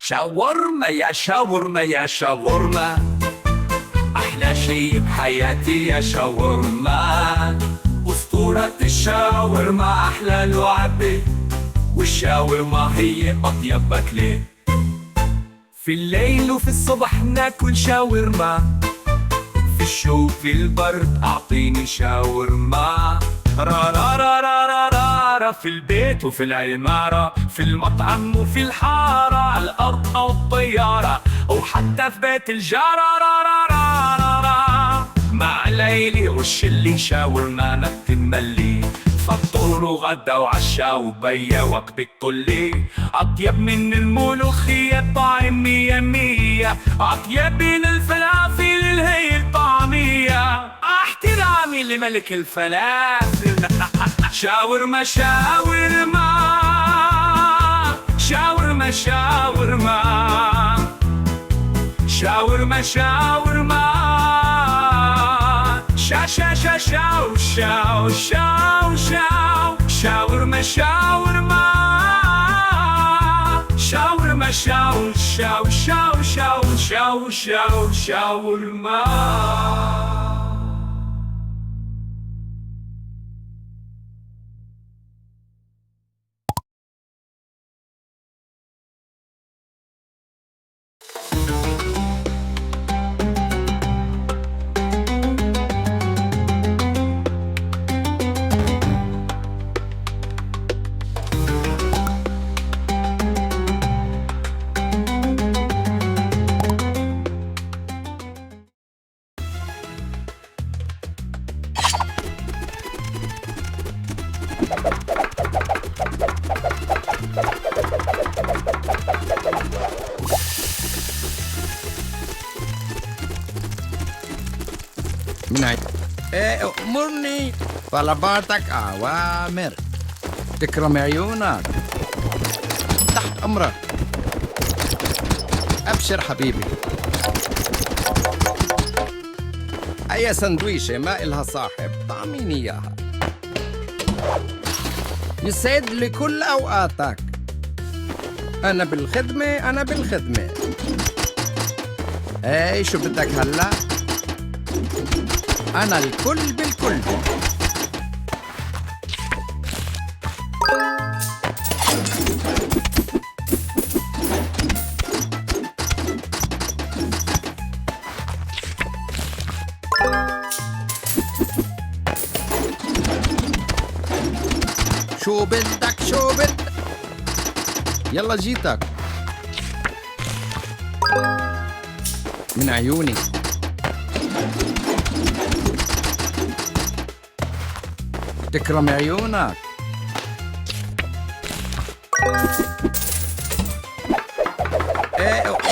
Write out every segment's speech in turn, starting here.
شاورما يا شاورما يا شاورما، أحلى شي بحياتي يا شاورما. أسطورة الشاورما أحلى لعبة، والشاورما هي أطيب أكلة. في الليل وفي الصبح ناكل شاورما، في الشوق في البرد أعطيني شاورما. را را را را را را را، في البيت وفي العمارة، في المطعم وفي الحارة، على الأرض أو الطيارة، أو حتى في بيت الجارة. را را را را را، مع ليلي والشلي شاورما ما بتملي. فطور وغدا وعشا وبيا وجبة كلي، أطيب من الملوخية طعم مية مية، أطيب من الفلافل هي الطعمية. احترامي لملك الفلافل. شاورما شاورما شاورما شاورما شاورما شاورما، شا شا شا شاو شاو شاو شاو، شاورما شاورما شاورما شاو شاو شاو شاو شاو شاو شاورما. من عين أمرني طلباتك أوامر. تكرم عيونك، تحت أمرك. أبشر حبيبي. أي سندويشة ما إلها صاحب طعميني إياها. يسعد لي كل أوقاتك. أنا بالخدمة أنا بالخدمة. إيه شو بدك هلأ؟ أنا الكل بالكل. شو بدك شو بدك؟ يلا جيتك. من عيوني. تكرم عيونك.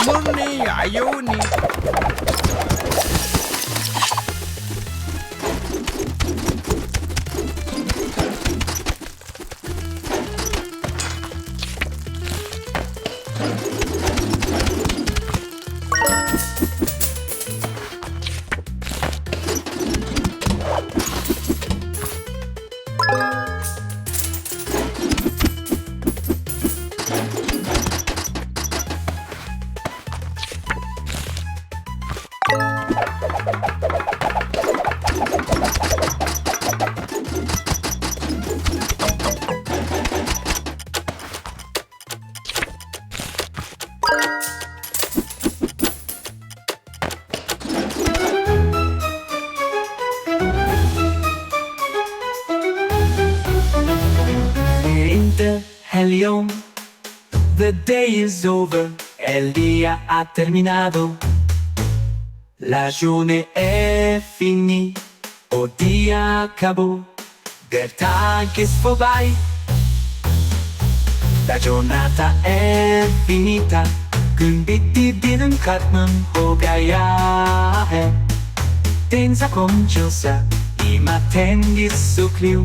أمرني عيوني. اليوم the day is over, el día ha terminado, la journée è finie, o dia acabò, der Tag ist vorbei, la giornata è finita, quindi din katman ho gaya hai, tenza conchosa, ima tennis sukliu,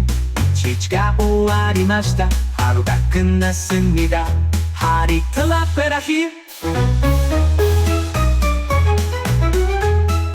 chichga owarimashita. 하루가 끝났습니다. 하리 클라페라 here.